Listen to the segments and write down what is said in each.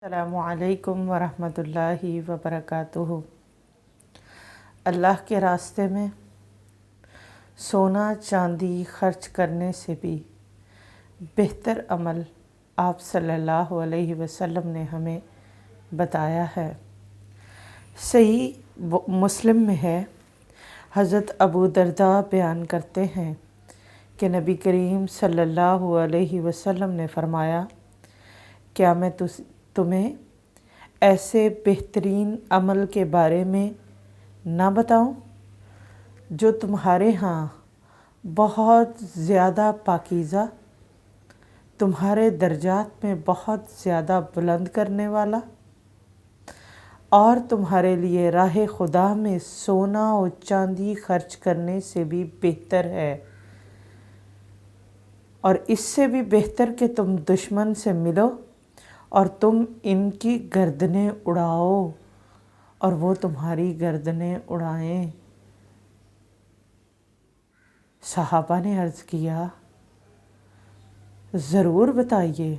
السلام علیکم ورحمۃ اللہ وبرکاتہ۔ اللہ کے راستے میں سونا چاندی خرچ کرنے سے بھی بہتر عمل آپ صلی اللہ علیہ وسلم نے ہمیں بتایا ہے۔ صحیح مسلم میں ہے، حضرت ابو درداء بیان کرتے ہیں کہ نبی کریم صلی اللہ علیہ وسلم نے فرمایا، کیا میں تمہیں ایسے بہترین عمل کے بارے میں نہ بتاؤں جو تمہارے ہاں بہت زیادہ پاکیزہ، تمہارے درجات میں بہت زیادہ بلند کرنے والا، اور تمہارے لیے راہ خدا میں سونا اور چاندی خرچ کرنے سے بھی بہتر ہے، اور اس سے بھی بہتر کہ تم دشمن سے ملو اور تم ان کی گردنیں اڑاؤ اور وہ تمہاری گردنیں اڑائیں۔ صحابہ نے عرض کیا، ضرور بتائیے۔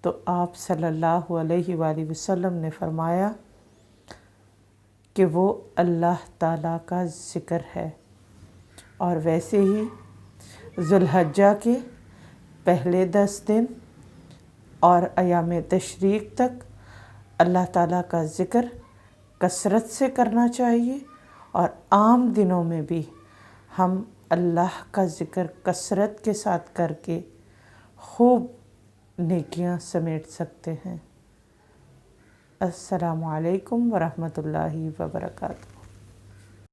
تو آپ صلی اللہ علیہ وآلہ وسلم نے فرمایا کہ وہ اللہ تعالیٰ کا ذکر ہے، اور ویسے ہی ذو الحجہ کے پہلے 10 دن اور ایام تشریق تک اللہ تعالیٰ کا ذکر کثرت سے کرنا چاہیے، اور عام دنوں میں بھی ہم اللہ کا ذکر کثرت کے ساتھ کر کے خوب نیکیاں سمیٹ سکتے ہیں۔ السلام علیکم ورحمۃ اللہ وبرکاتہ۔